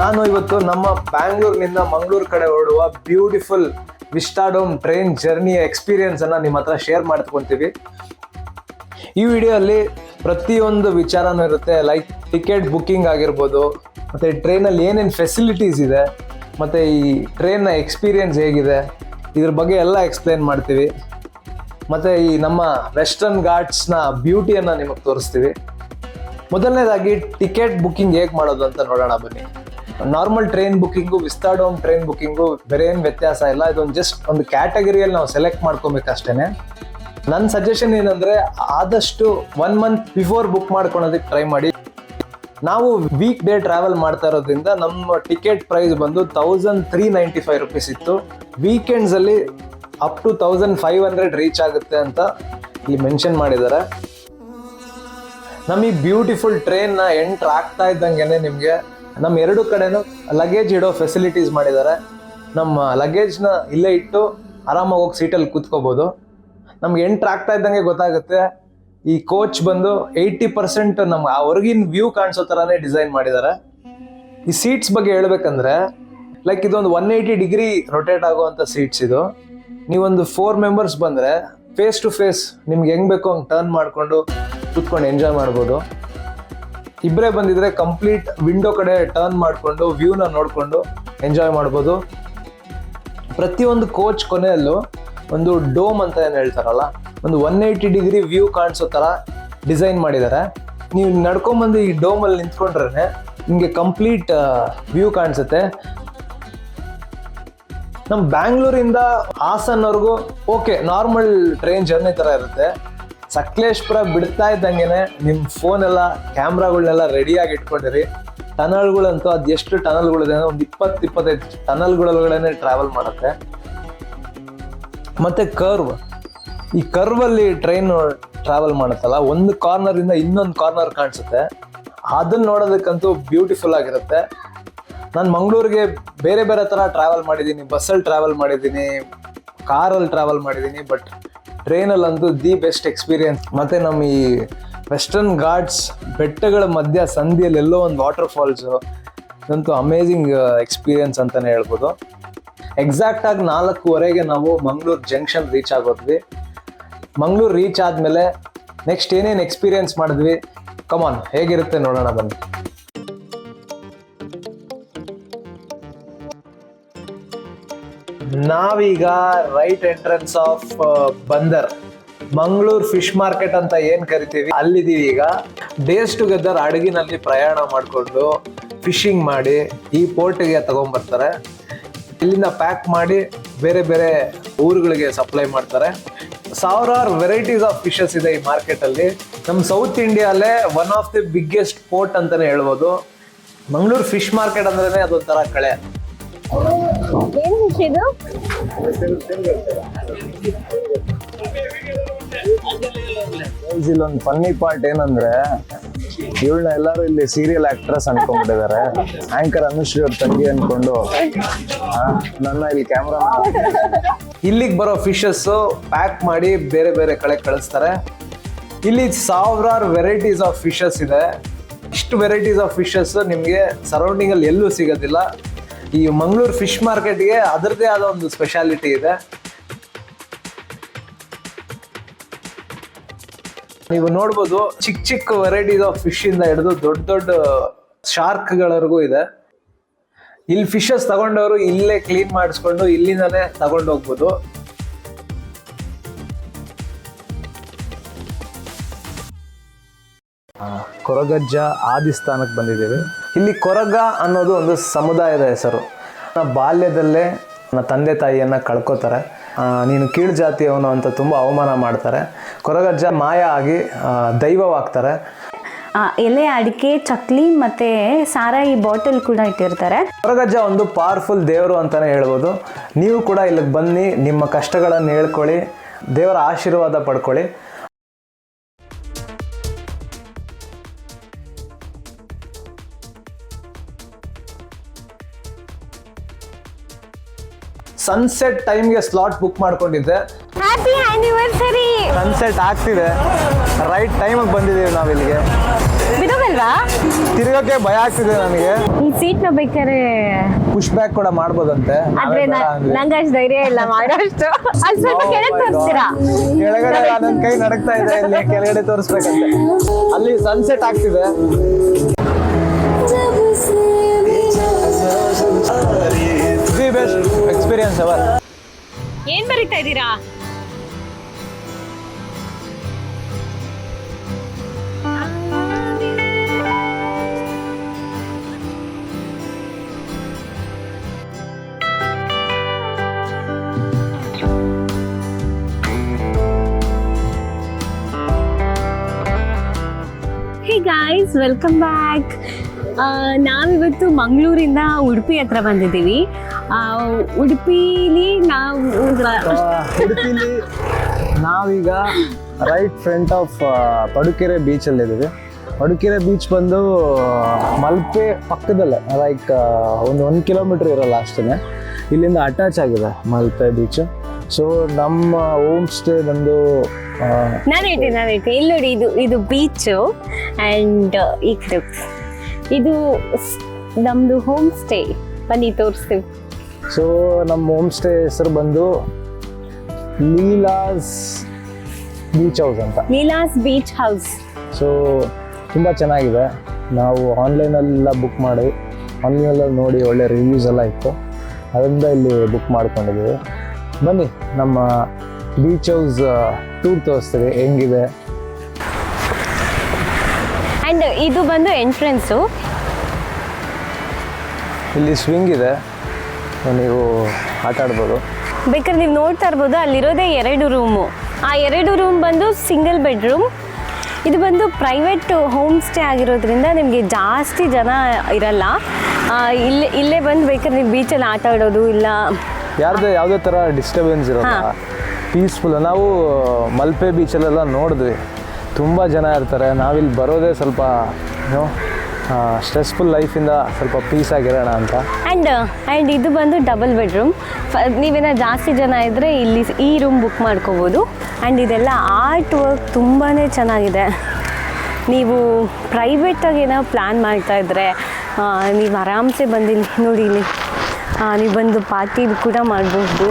ನಾನು ಇವತ್ತು ನಮ್ಮ ಬ್ಯಾಂಗ್ಳೂರ್ನಿಂದ ಮಂಗಳೂರು ಕಡೆ ಹೊರಡುವ ಬ್ಯೂಟಿಫುಲ್ ವಿಸ್ಟಾಡೋಮ್ ಟ್ರೈನ್ ಜರ್ನಿಯ ಎಕ್ಸ್ಪೀರಿಯನ್ಸ್ ಅನ್ನ ನಿಮ್ಮ ಹತ್ರ ಶೇರ್ ಮಾಡ್ಕೊಂತೀವಿ. ಈ ವಿಡಿಯೋಲ್ಲಿ ಪ್ರತಿಯೊಂದು ವಿಚಾರನೂ ಇರುತ್ತೆ. ಲೈಕ್ ಟಿಕೆಟ್ ಬುಕ್ಕಿಂಗ್ ಆಗಿರ್ಬೋದು, ಮತ್ತು ಟ್ರೈನಲ್ಲಿ ಏನೇನು ಫೆಸಿಲಿಟೀಸ್ ಇದೆ, ಮತ್ತು ಈ ಟ್ರೈನ್ನ ಎಕ್ಸ್ಪೀರಿಯನ್ಸ್ ಹೇಗಿದೆ, ಇದ್ರ ಬಗ್ಗೆ ಎಲ್ಲ ಎಕ್ಸ್ಪ್ಲೇನ್ ಮಾಡ್ತೀವಿ. ಮತ್ತು ಈ ನಮ್ಮ ವೆಸ್ಟರ್ನ್ ಘಾಟ್ಸ್ನ ಬ್ಯೂಟಿಯನ್ನು ನಿಮಗೆ ತೋರಿಸ್ತೀವಿ. ಮೊದಲನೇದಾಗಿ ಟಿಕೆಟ್ ಬುಕ್ಕಿಂಗ್ ಹೇಗೆ ಮಾಡೋದು ಅಂತ ನೋಡೋಣ ಬನ್ನಿ. Normal train booking, Vistadome train booking ಬೇರೆ ಏನು ವ್ಯತ್ಯಾಸ ಇಲ್ಲ. ಇದೊಂದು ಜಸ್ಟ್ ಒಂದು ಕ್ಯಾಟಗರಿಯಲ್ಲಿ ನಾವು ಸೆಲೆಕ್ಟ್ ಮಾಡ್ಕೊಬೇಕಷ್ಟೇ. ನನ್ನ ಸಜೆಷನ್ ಏನಂದರೆ, ಆದಷ್ಟು 1 month ಬಿಫೋರ್ ಬುಕ್ ಮಾಡ್ಕೊಳೋದಕ್ಕೆ ಟ್ರೈ ಮಾಡಿ. ನಾವು ವೀಕ್ ಡೇ ಟ್ರಾವೆಲ್ ಮಾಡ್ತಾ ಇರೋದ್ರಿಂದ ನಮ್ಮ ಟಿಕೆಟ್ ಪ್ರೈಸ್ ಬಂದು 1395 ರುಪೀಸ್ ಇತ್ತು. ವೀಕೆಂಡ್ಸಲ್ಲಿ ಅಪ್ ಟು 1500 ರೀಚ್ ಆಗುತ್ತೆ ಅಂತ ಇಲ್ಲಿ ಮೆನ್ಷನ್ ಮಾಡಿದ್ದಾರೆ. ನಮ್ಮ ಈ ಬ್ಯೂಟಿಫುಲ್ ಟ್ರೈನ್ನ ಎಂಟ್ರ್ ಆಗ್ತಾ ಇದ್ದಂಗೆ ನಿಮಗೆ ನಮ್ಮ ಎರಡು ಕಡೆನೂ ಲಗೇಜ್ ಇಡೋ ಫೆಸಿಲಿಟೀಸ್ ಮಾಡಿದ್ದಾರೆ. ನಮ್ಮ ಲಗೇಜ್ನ ಇಲ್ಲೇ ಇಟ್ಟು ಆರಾಮಾಗಿ ಹೋಗಿ ಸೀಟಲ್ಲಿ ಕೂತ್ಕೋಬೋದು. ನಮ್ಗೆ ಎಂಟ್ರ್ ಆಗ್ತಾ ಇದ್ದಂಗೆ ಗೊತ್ತಾಗುತ್ತೆ. ಈ ಕೋಚ್ ಬಂದು 80% ನಮ್ಗೆ ಆ ಹೊರಗಿನ ವ್ಯೂ ಕಾಣಿಸೋ ಥರನೇ ಡಿಸೈನ್ ಮಾಡಿದ್ದಾರೆ. ಈ ಸೀಟ್ಸ್ ಬಗ್ಗೆ ಹೇಳ್ಬೇಕಂದ್ರೆ, ಲೈಕ್ ಇದೊಂದು 180 ಡಿಗ್ರಿ ರೊಟೇಟ್ ಆಗುವಂಥ ಸೀಟ್ಸ್ ಇದು. ನೀವೊಂದು 4 ಮೆಂಬರ್ಸ್ ಬಂದರೆ ಫೇಸ್ ಟು ಫೇಸ್ ನಿಮ್ಗೆ ಹೆಂಗೆ ಬೇಕೋ ಹಂಗೆ ಟರ್ನ್ ಮಾಡಿಕೊಂಡು ಕೂತ್ಕೊಂಡು ಎಂಜಾಯ್ ಮಾಡ್ಬೋದು. ಇಬ್ಬರೇ ಬಂದಿದ್ರೆ ಕಂಪ್ಲೀಟ್ ವಿಂಡೋ ಕಡೆ ಟರ್ನ್ ಮಾಡಿಕೊಂಡು ವ್ಯೂನ ನೋಡಿಕೊಂಡು ಎಂಜಾಯ್ ಮಾಡ್ಬೋದು. ಪ್ರತಿಯೊಂದು ಕೋಚ್ ಕೊನೆಯಲ್ಲೂ ಒಂದು ಡೋಮ್ ಅಂತ ಏನು ಹೇಳ್ತಾರಲ್ಲ, ಒಂದು 180 ಡಿಗ್ರಿ ವ್ಯೂ ಕಾಣಿಸೋ ಥರ ಡಿಸೈನ್ ಮಾಡಿದ್ದಾರೆ. ನೀವು ನಡ್ಕೊಂಬಂದು ಈ ಡೋಮಲ್ಲಿ ನಿಂತ್ಕೊಂಡ್ರೆ ನಿಮಗೆ ಕಂಪ್ಲೀಟ್ ವ್ಯೂ ಕಾಣಿಸುತ್ತೆ. ನಮ್ಮ ಬ್ಯಾಂಗ್ಳೂರಿಂದ ಹಾಸನ್ವರೆಗೂ ಓಕೆ, ನಾರ್ಮಲ್ ಟ್ರೈನ್ ಜರ್ನಿ ಥರ ಇರುತ್ತೆ. ಸಕಲೇಶ್ಪುರ ಬಿಡ್ತಾ ಇದ್ದಂಗೆ ನಿಮ್ಮ ಫೋನೆಲ್ಲ, ಕ್ಯಾಮ್ರಾಗಳನ್ನೆಲ್ಲ ರೆಡಿಯಾಗಿ ಇಟ್ಕೊಂಡಿರಿ. ಟನಲ್ಗಳಂತೂ ಅದು ಎಷ್ಟು ಟನಲ್ಗಳಿದೆ, ಒಂದು 20-25 ಟನಲ್ಗಳೊಳಗಡೆ ಟ್ರಾವೆಲ್ ಮಾಡುತ್ತೆ. ಮತ್ತು ಈ ಕರ್ವಲ್ಲಿ ಟ್ರೈನ್ ಟ್ರಾವೆಲ್ ಮಾಡುತ್ತಲ್ಲ, ಒಂದು ಕಾರ್ನರಿಂದ ಇನ್ನೊಂದು ಕಾರ್ನರ್ ಕಾಣಿಸುತ್ತೆ. ಅದನ್ನು ನೋಡೋದಕ್ಕಂತೂ ಬ್ಯೂಟಿಫುಲ್ ಆಗಿರುತ್ತೆ. ನಾನು ಮಂಗಳೂರಿಗೆ ಬೇರೆ ಬೇರೆ ಥರ ಟ್ರಾವೆಲ್ ಮಾಡಿದ್ದೀನಿ. ಬಸ್ಸಲ್ಲಿ ಟ್ರಾವೆಲ್ ಮಾಡಿದ್ದೀನಿ, ಕಾರಲ್ಲಿ ಟ್ರಾವೆಲ್ ಮಾಡಿದ್ದೀನಿ, ಬಟ್ ಟ್ರೈನಲ್ಲಂತೂ ದಿ ಬೆಸ್ಟ್ ಎಕ್ಸ್ಪೀರಿಯನ್ಸ್. ಮತ್ತು ನಮ್ಮ ಈ ವೆಸ್ಟರ್ನ್ ಘಾಟ್ಸ್ ಬೆಟ್ಟಗಳ ಮಧ್ಯ ಸಂಧಿಯಲ್ಲಿ ಎಲ್ಲೋ ಒಂದು ವಾಟರ್ ಫಾಲ್ಸು, ಇದಂತೂ ಅಮೇಝಿಂಗ್ ಎಕ್ಸ್ಪೀರಿಯನ್ಸ್ ಅಂತಲೇ ಹೇಳ್ಬೋದು. ಎಕ್ಸಾಕ್ಟಾಗಿ 4:15ಗೆ ನಾವು ಮಂಗಳೂರು ಜಂಕ್ಷನ್ ರೀಚ್ ಆಗೋದ್ವಿ. ಮಂಗಳೂರು ರೀಚ್ ಆದಮೇಲೆ ನೆಕ್ಸ್ಟ್ ಏನೇನು ಎಕ್ಸ್ಪೀರಿಯನ್ಸ್ ಮಾಡಿದ್ವಿ, ಕಮಾನ್ ಹೇಗಿರುತ್ತೆ ನೋಡೋಣ ಬನ್ನಿ. ನಾವೀಗ right entrance of Bunder, Mangaluru fish market ಅಂತ ಏನು ಕರಿತೀವಿ, ಅಲ್ಲಿದ್ದೀವಿ ಈಗ. ಡೇಸ್ ಟುಗೆದರ್ ಹಡಗಿನಲ್ಲಿ ಪ್ರಯಾಣ ಮಾಡಿಕೊಂಡು ಫಿಶಿಂಗ್ ಮಾಡಿ ಈ ಪೋರ್ಟಿಗೆ ತಗೊಂಡ್ಬರ್ತಾರೆ. ಇಲ್ಲಿಂದ ಪ್ಯಾಕ್ ಮಾಡಿ ಬೇರೆ ಬೇರೆ ಊರುಗಳಿಗೆ ಸಪ್ಲೈ ಮಾಡ್ತಾರೆ. ಸಾವಿರಾರು ವೆರೈಟೀಸ್ ಆಫ್ ಫಿಶಸ್ ಇದೆ ಈ ಮಾರ್ಕೆಟಲ್ಲಿ. ನಮ್ಮ ಸೌತ್ ಇಂಡಿಯಾಲೇ one of the biggest port ಅಂತಲೇ ಹೇಳ್ಬೋದು. ಮಂಗಳೂರು ಫಿಶ್ ಮಾರ್ಕೆಟ್ ಅಂದ್ರೆ ಅದೊಂಥರ ಕಳೆ. ಇಲ್ಲೊಂದು ಫನ್ನಿ ಪಾರ್ಟ್ ಏನಂದ್ರೆ, ಇವಳನ್ನ ಎಲ್ಲರೂ ಇಲ್ಲಿ ಸೀರಿಯಲ್ ಆಕ್ಟ್ರೆಸ್ ಅನ್ಕೊಂಡ್ಬಿಟ್ಟಿದ್ದಾರೆ. ಆಂಕರ್ ಅನುಶ್ರೀ ಅವ್ರ ತಂಗಿ ಅನ್ಕೊಂಡು ನನ್ನ ಇಲ್ಲಿ ಕ್ಯಾಮ್ರಾ. ಇಲ್ಲಿಗೆ ಬರೋ ಫಿಶಸ್ ಪ್ಯಾಕ್ ಮಾಡಿ ಬೇರೆ ಬೇರೆ ಕಡೆ ಕಳಿಸ್ತಾರೆ. ಇಲ್ಲಿ ಸಾವಿರಾರು ವೆರೈಟೀಸ್ ಆಫ್ ಫಿಶಸ್ ಇದೆ. ಇಷ್ಟು ವೆರೈಟೀಸ್ ಆಫ್ ಫಿಶಸ್ ನಿಮಗೆ ಸರೌಂಡಿಂಗಲ್ಲಿ ಎಲ್ಲೂ ಸಿಗೋದಿಲ್ಲ. ಈ ಮಂಗಳೂರು ಫಿಶ್ ಮಾರ್ಕೆಟ್ಗೆ ಅದರದ್ದೇ ಆದ ಒಂದು ಸ್ಪೆಷಾಲಿಟಿ ಇದೆ. ನೀವು ನೋಡ್ಬೋದು, ಚಿಕ್ಕ ಚಿಕ್ಕ ವೆರೈಟೀಸ್ ಆಫ್ ಫಿಶ್ ಇಂದ ಹಿಡಿದು ದೊಡ್ಡ ದೊಡ್ಡ ಶಾರ್ಕ್ಗಳವರೆಗೂ ಇದೆ. ಇಲ್ಲಿ ಫಿಶಸ್ ತಗೊಂಡವರು ಇಲ್ಲೇ ಕ್ಲೀನ್ ಮಾಡಿಸ್ಕೊಂಡು ಇಲ್ಲಿಂದಾನೆ ತಗೊಂಡು ಹೋಗ್ಬೋದು. ಕೊರಗಜ್ಜ ಆದಿಸ್ಥಾನಕ್ಕೆ ಬಂದಿದ್ದೀವಿ. ಇಲ್ಲಿ ಕೊರಗ ಅನ್ನೋದು ಒಂದು ಸಮುದಾಯದ ಹೆಸರು. ಬಾಲ್ಯದಲ್ಲೇ ನನ್ನ ತಂದೆ ತಾಯಿಯನ್ನು ಕಳ್ಕೊತಾರೆ. ನೀನು ಕೀಳು ಜಾತಿಯವನು ಅಂತ ತುಂಬ ಅವಮಾನ ಮಾಡ್ತಾರೆ. ಕೊರಗಜ್ಜ ಮಾಯ ಆಗಿ ದೈವವಾಗ್ತಾರೆ. ಎಲೆ ಅಡಿಕೆ, ಚಕ್ಲಿ ಮತ್ತು ಸಾರಾಯಿ ಬಾಟಲ್ ಕೂಡ ಇಟ್ಟಿರ್ತಾರೆ. ಕೊರಗಜ್ಜ ಒಂದು ಪವರ್ಫುಲ್ ದೇವರು ಅಂತಲೇ ಹೇಳ್ಬೋದು. ನೀವು ಕೂಡ ಇಲ್ಲಿಗೆ ಬನ್ನಿ, ನಿಮ್ಮ ಕಷ್ಟಗಳನ್ನು ಹೇಳ್ಕೊಳ್ಳಿ, ದೇವರ ಆಶೀರ್ವಾದ ಪಡ್ಕೊಳ್ಳಿ. ಸನ್ಸೆಟ್ ಟೈಮ್ಗೆ ಸ್ಲಾಟ್ ಬುಕ್ ಮಾಡ್ಕೊಂಡಿದ್ದೆ. Happy anniversary. ಸನ್ಸೆಟ್ ಆಗ್ತಿದೆ, ರೈಟ್ ಟೈಮಿಗೆ ಬಂದಿದ್ದೀವಿ ನಾವು ಇಲ್ಲಿಗೆ. ಬಿಡೋಲ್ಲ ಆಗಲ್ವಾ? ತಿರ್ಗಕ್ಕೆ ಭಯ ಆಗ್ತಿದೆ ನನಗೆ. ಈ ಸೀಟ್ ನ ಬೇಕಾದ್ರೆ ಪುಷ್ ಬ್ಯಾಕ್ ಕೂಡ ಮಾಡ್ಬೋದಂತೆ. ಆದ್ರೆ ನಂಗೆ ಅಷ್ಟು ಧೈರ್ಯ ಇಲ್ಲ ಮಾಡೋಷ್ಟು. ಅಲ್ಲಿ ಸ್ವಲ್ಪ ಕೆಳಗೆ ತೋರಿಸ್ತೀರಾ? ಕೆಳಗಡೆ ನನ್ನ ಕೈ ನಡಕ್ತಾ ಇದೆ, ಇಲ್ಲಿ ಕೆಳಗಡೆ ತೋರಿಸ್ಬೇಕಂತೆ. ಅಲ್ಲಿ ಸನ್ಸೆಟ್ ಆಗ್ತಿದೆ. The best experience ever. ಏನ್ ಬರೀತಾ ಇದ್ದೀರಾ? Hey guys, welcome back. ನಾವಿವತ್ತು ಮಂಗಳೂರಿಂದ ಉಡುಪಿ ಹತ್ರ ಬಂದಿದ್ದೀವಿ. ಉಡುಪಿಲಿ ಉಡುಪಿಲಿ ನಾವೀಗ ರೈಟ್ ಫ್ರಂಟ್ ಆಫ್ ಪಡುಕೆರೆ ಬೀಚಲ್ಲಿ ಇದ್ದೀವಿ. ಪಡುಕೆರೆ ಬೀಚ್ ಬಂದು ಮಲ್ಪೆ ಪಕ್ಕದಲ್ಲೇ, ಲೈಕ್ ಒಂದು ಕಿಲೋಮೀಟರ್ ಇರೋಲ್ಲ ಅಷ್ಟೇ. ಇಲ್ಲಿಂದ ಅಟ್ಯಾಚ್ ಆಗಿದೆ ಮಲ್ಪೆ ಬೀಚ್. ಸೊ ನಮ್ಮ ಹೋಮ್ ಸ್ಟೇ ಬಂದು ನಾನು ಹೇಳ್ತೀನಿ ಇಲ್ಲಿ ನೋಡಿ, ಇದು ಬೀಚು ಆ್ಯಂಡ್ ಇದು ನಮ್ಮದು ಹೋಮ್ ಸ್ಟೇ. ಬನ್ನಿ ತೋರಿಸ್ತೀವಿ. ಸೊ ನಮ್ಮ ಹೋಮ್ ಸ್ಟೇ ಹೆಸರು ಬಂದು ಲೀಲಾಸ್ ಬೀಚ್ ಹೌಸ್ ಅಂತ. Leela's beach house. ಸೊ ತುಂಬ ಚೆನ್ನಾಗಿದೆ. ನಾವು ಆನ್ಲೈನೆಲ್ಲ ಬುಕ್ ಮಾಡಿ, ಆನ್ಲೈನಲ್ಲಿ ನೋಡಿ ಒಳ್ಳೆ ರಿವ್ಯೂಸ್ ಎಲ್ಲ ಇತ್ತು, ಅದರಿಂದ ಇಲ್ಲಿ ಬುಕ್ ಮಾಡ್ಕೊಂಡಿದ್ದೀವಿ. ಬನ್ನಿ ನಮ್ಮ ಬೀಚ್ ಹೌಸ್ ಟೂರ್ ತೋರಿಸ್ತೀವಿ ಹೆಂಗಿದೆ. ಆ್ಯಂಡ್ ಇದು ಬಂದು ಎಂಟ್ರೆನ್ಸು. ಇಲ್ಲಿ ಸ್ವಿಂಗ್ ಇದೆ, ನೀವು ಆಟ ಆಡ್ಬೋದು. ಬೇಕಾದ್ರೆ ನೀವು ನೋಡ್ತಾ ಇರ್ಬೋದು, ಅಲ್ಲಿರೋದೇ 2 ರೂಮು. ಆ 2 ರೂಮ್ ಬಂದು ಸಿಂಗಲ್ ಬೆಡ್ರೂಮ್. ಇದು ಬಂದು ಪ್ರೈವೇಟ್ ಹೋಮ್ ಸ್ಟೇ ಆಗಿರೋದ್ರಿಂದ ನಿಮಗೆ ಜಾಸ್ತಿ ಜನ ಇರಲ್ಲ. ಇಲ್ಲೇ ಬಂದು ಬೇಕಾದ್ರೆ ನೀವು ಬೀಚಲ್ಲಿ ಆಟ ಆಡೋದು, ಇಲ್ಲ ಯಾವುದೇ ಥರ ಡಿಸ್ಟರ್ಬೆನ್ಸ್ ಇರೋಲ್ಲ, ಪೀಸ್ಫುಲ್. ನಾವು ಮಲ್ಪೆ ಬೀಚಲ್ಲೆಲ್ಲ ನೋಡಿದ್ವಿ, ತುಂಬ ಜನ ಇರ್ತಾರೆ. ನಾವಿಲ್ಲಿ ಬರೋದೇ ಸ್ವಲ್ಪ ಸ್ಟ್ರೆಸ್ಫುಲ್ ಲೈಫಿಂದ ಸ್ವಲ್ಪ ಪೀಸ್ ಆಗಿರೋಣ ಅಂತ. ಆ್ಯಂಡ್ ಇದು ಬಂದು ಡಬಲ್ ಬೆಡ್ರೂಮ್. ನೀವೇನೋ ಜಾಸ್ತಿ ಜನ ಇದ್ದರೆ ಇಲ್ಲಿ ಈ ರೂಮ್ ಬುಕ್ ಮಾಡ್ಕೋಬೋದು. ಆ್ಯಂಡ್ ಇದೆಲ್ಲ ಆರ್ಟ್ ವರ್ಕ್ ತುಂಬಾ ಚೆನ್ನಾಗಿದೆ. ನೀವು ಪ್ರೈವೇಟಾಗಿ ಏನೋ ಪ್ಲ್ಯಾನ್ ಮಾಡ್ತಾಯಿದ್ರೆ ನೀವು ಆರಾಮ್ಸೆ ಬಂದಿಲ್ಲಿ ನೋಡಿ, ಇಲ್ಲಿ ನೀವು ಬಂದು ಪಾರ್ಟಿ ಕೂಡ ಮಾಡ್ಬೋದು.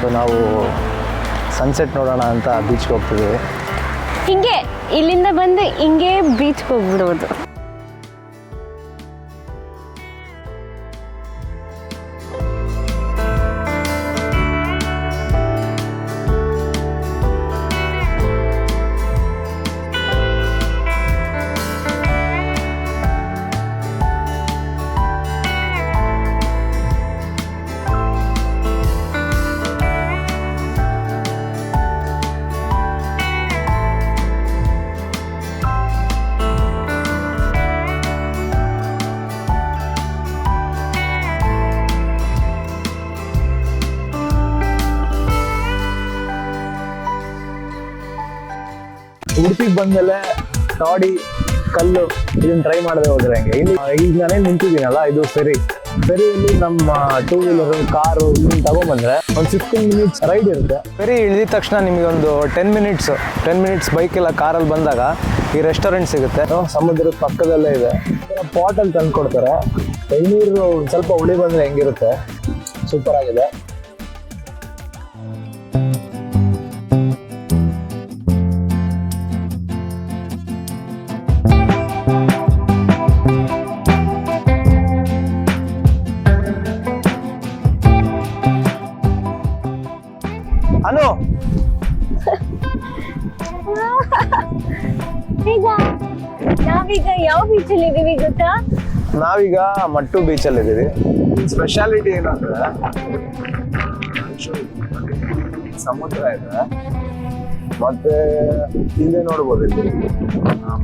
ಸೊ ನಾವು ಸನ್ಸೆಟ್ ನೋಡೋಣ ಅಂತ ಬೀಚ್ಗೆ ಹೋಗ್ತಿದ್ದೀವಿ. ಹಿಂಗೆ ಇಲ್ಲಿಂದ ಬಂದು ಹಿಂಗೆ ಬೀಚ್ಗೆ ಹೋಗ್ಬಿಡೋದು. ಉಡುಪಿಗೆ ಬಂದಮೇಲೆ ಟಾಡಿ ಕಲ್ಲು ಇದನ್ನ ಟ್ರೈ ಮಾಡದೆ ಹೋದ್ರೆ ಹೆಂಗೆ. ಇಲ್ಲಿ ಈಗ ನಾನೇ ನಿಂತಿದ್ದೀನಲ್ಲ, ಇದು ಫೆರಿಯಲ್ಲಿ ನಮ್ಮ 2 ವೀಲರು ಕಾರು ಇದನ್ನ ತಗೊಂಡ್ಬಂದ್ರೆ ಒಂದು 15 ಮಿನಿಟ್ಸ್ ರೈಡ್ ಇರುತ್ತೆ. ಫೆರಿ ಇಳಿದ ತಕ್ಷಣ ನಿಮಗೆ ಒಂದು 10 ಮಿನಿಟ್ಸ್ ಬೈಕೆಲ್ಲ ಕಾರಲ್ಲಿ ಬಂದಾಗ ಈ ರೆಸ್ಟೋರೆಂಟ್ ಸಿಗುತ್ತೆ. ಸಮುದ್ರದ ಪಕ್ಕದಲ್ಲೇ ಇದೆ. ಪಾಟಲ್ಲಿ ತಂದು ಕೊಡ್ತಾರೆ. ಎಳ್ನೀರು ಸ್ವಲ್ಪ ಹುಳಿ ಬಂದರೆ ಹೆಂಗಿರುತ್ತೆ, ಸೂಪರ್ ಆಗಿದೆ. ಅನು, ನಾವೀಗ ಯಾವ ಬೀಚಲ್ಲಿ ಇದೀವಿ ಗೊತ್ತಾ? ನಾವೀಗ ಮಟ್ಟು ಬೀಚಲ್ಲಿ ಇದ್ದೀವಿ. ಸ್ಪೆಷಾಲಿಟಿ ಏನಂದ್ರೆ ಸಮುದ್ರ ಇದೆ, ಮತ್ತೆ ಇಲ್ಲೇ ನೋಡ್ಬೋದು ಇಲ್ಲಿ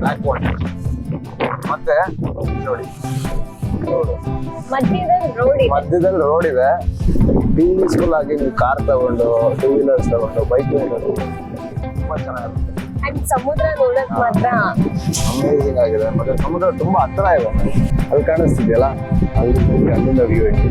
ಬ್ಲ್ಯಾಕ್ ವಾಟರ್, ಮತ್ತೆ ನೋಡಿ ಮಧ್ಯದಲ್ಲಿ ರೋಡ್ ಇದೆ. ಪೀಸ್ಫುಲ್ ಆಗಿ ನೀವು ಕಾರ್ ತಗೊಂಡು, 2 ವೀಲರ್ಸ್ ತಗೊಂಡು, ಬೈಕ್ ತಗೊಂಡು ತುಂಬಾ ಚೆನ್ನಾಗಿರುತ್ತೆ. ಅಂಡ್ ಸಮುದ್ರ ನೋಡಕ್ ಮಾತ್ರ ಅಮೇಜಿಂಗ್ ಆಗಿದೆ. ಮತ್ತೆ ಸಮುದ್ರ ತುಂಬಾ ಹತ್ರ ಇದೆ, ಅಲ್ಲಿ ಕಾಣಿಸ್ತಿದೆಯಲ್ಲ, ಅಲ್ಲಿಂದ ವ್ಯೂ ಇದೆ.